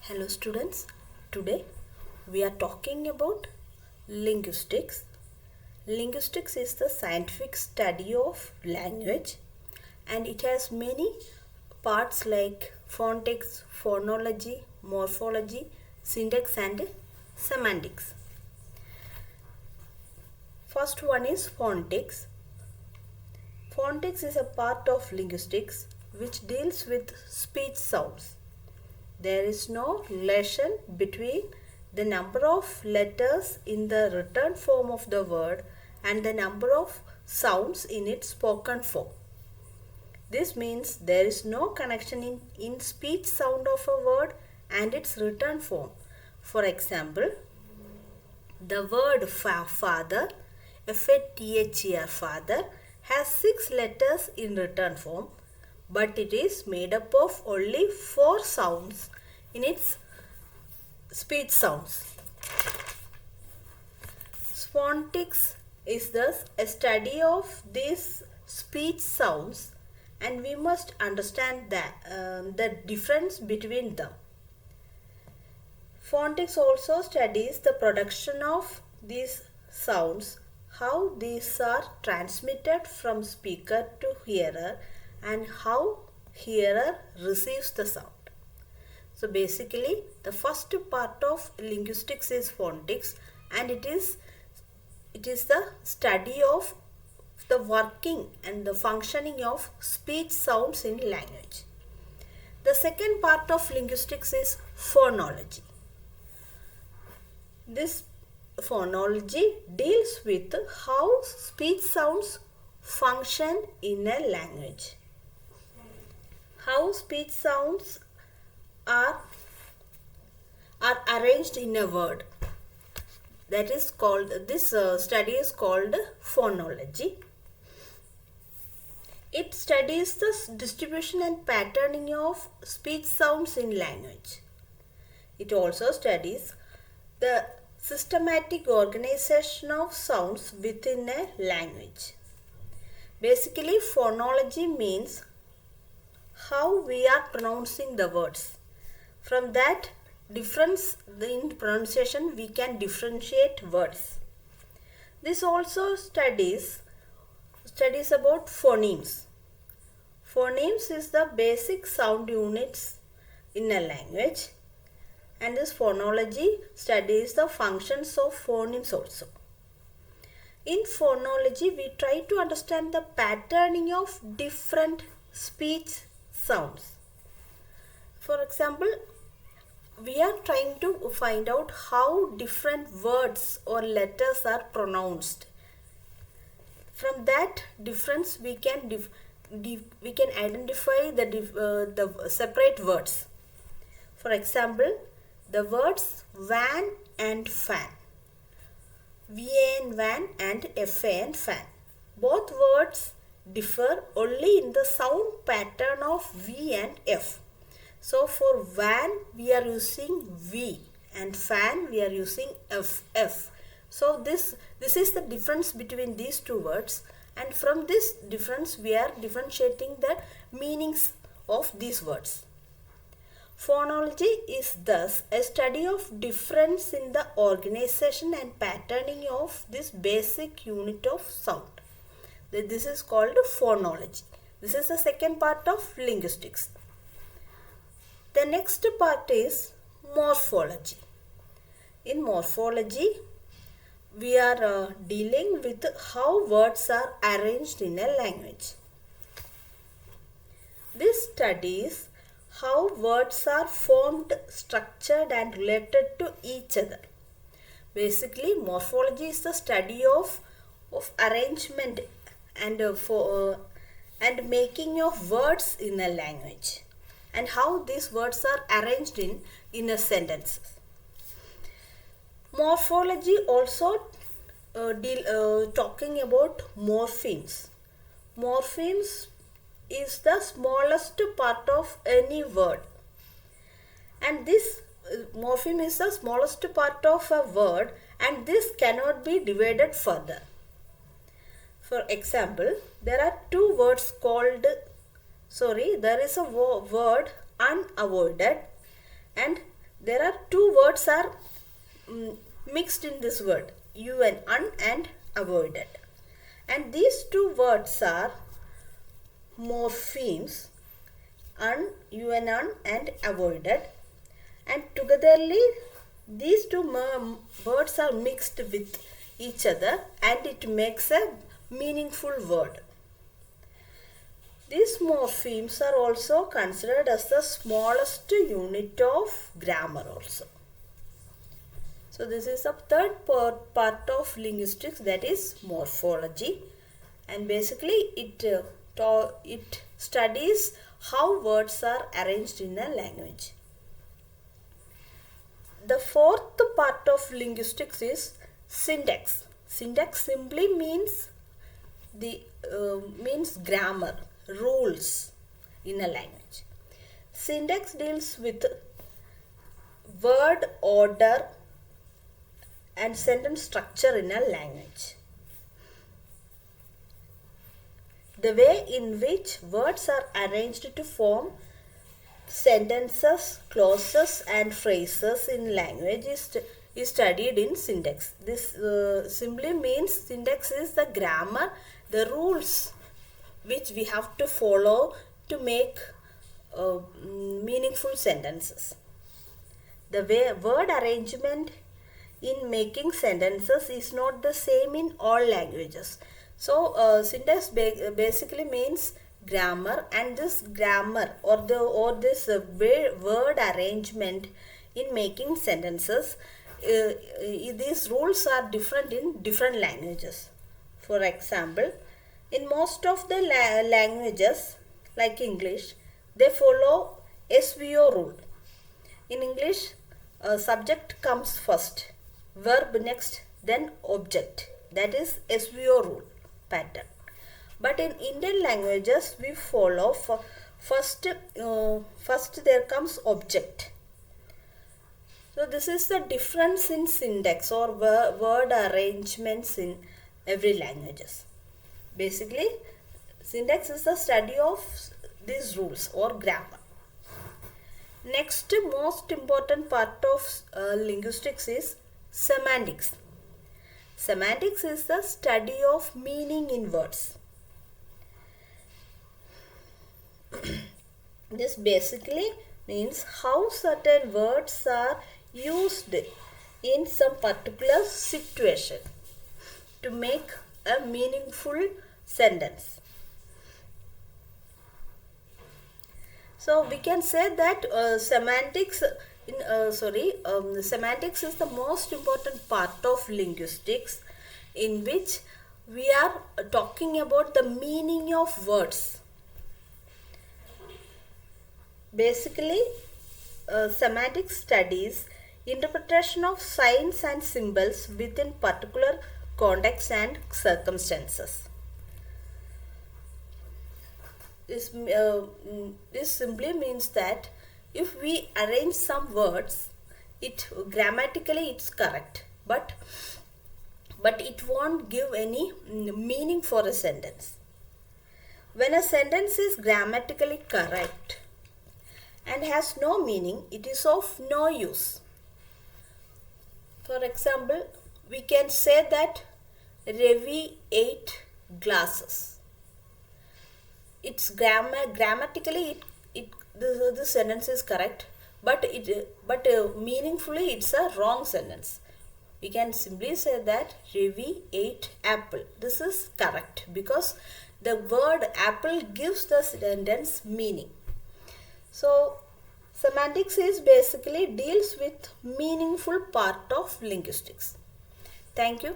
Hello students, today we are talking about linguistics. Linguistics is the scientific study of language and it has many parts like phonetics, phonology, morphology, syntax and semantics. First one is phonetics. Phonetics is a part of linguistics which deals with speech sounds. There is no relation between the number of letters in the written form of the word and the number of sounds in its spoken form. This means there is no connection in speech sound of a word and its written form. For example, the word father, F-A-T-H-E-R, father, has 6 letters in written form, but it is made up of only 4 sounds in its speech sounds. Phonetics is thus a study of these speech sounds and we must understand the difference between them. Phonetics also studies the production of these sounds, how these are transmitted from speaker to hearer and how hearer receives the sound. So basically the first part of linguistics is phonetics and it is the study of the working and the functioning of speech sounds in language. The second part of linguistics is phonology. This phonology deals with how speech sounds function in a language. How speech sounds are arranged in a word. That is called, this study is called phonology. It studies the distribution and patterning of speech sounds in language. It also studies the systematic organization of sounds within a language. Basically, phonology means how we are pronouncing the words. From that difference in pronunciation, we can differentiate words. This also studies about phonemes. Phonemes is the basic sound units in a language, and this phonology studies the functions of phonemes also. In phonology, we try to understand the patterning of different speech sounds. For example, we are trying to find out how different words or letters are pronounced. From that difference, we can identify the separate words. For example, the words van and fan, van and fan, fan. Both words differ only in the sound pattern of V and F. So for van we are using V and fan we are using F. So this is the difference between these two words, and from this difference we are differentiating the meanings of these words. Phonology is thus a study of difference in the organization and patterning of this basic unit of sound. This is called phonology. This is the second part of linguistics. The next part is morphology. In morphology, we are dealing with how words are arranged in a language. This studies how words are formed, structured and related to each other. Basically, morphology is the study of arrangement and making of words in a language, and how these words are arranged in a sentence. Morphology also talking about morphemes. Morphemes is the smallest part of any word, and this morpheme is the smallest part of a word, and this cannot be divided further. For example, there are two words called, there is a word unavoided and there are two words are mixed in this word, un and avoided, and these two words are morphemes, un and avoided, and togetherly these two words are mixed with each other and it makes a meaningful word. These morphemes are also considered as the smallest unit of grammar also. So this is the third part of linguistics, that is morphology, and basically it studies how words are arranged in a language. The fourth part of linguistics is syntax. Syntax simply means grammar, rules in a language. Syntax deals with word order and sentence structure in a language. The way in which words are arranged to form sentences, clauses and phrases in language is studied in syntax. This simply means syntax is the grammar, the rules which we have to follow to make meaningful sentences. The word arrangement in making sentences is not the same in all languages. So syntax basically means grammar, and this grammar or this word arrangement in making sentences, these rules are different in different languages. For example, in most of the languages like English, they follow SVO rule. In English, subject comes first, verb next, then object. That is SVO rule pattern. But in Indian languages, we follow first there comes object. So this is the difference in syntax or word arrangements in every languages. Basically, syntax is the study of these rules or grammar. Next most important part of linguistics is semantics. Semantics is the study of meaning in words. This basically means how certain words are used in some particular situation to make a meaningful sentence. So we can say that semantics is the most important part of linguistics, in which we are talking about the meaning of words. Basically, semantics studies interpretation of signs and symbols within particular contexts and circumstances. This simply means that if we arrange some words, grammatically it's correct, but it won't give any meaning for a sentence. When a sentence is grammatically correct and has no meaning, it is of no use. For example, we can say that Ravi ate glasses. It's grammatically the sentence is correct, but meaningfully it's a wrong sentence. We can simply say that Ravi ate apple. This is correct because the word apple gives the sentence meaning. So semantics is basically deals with meaningful part of linguistics. Thank you.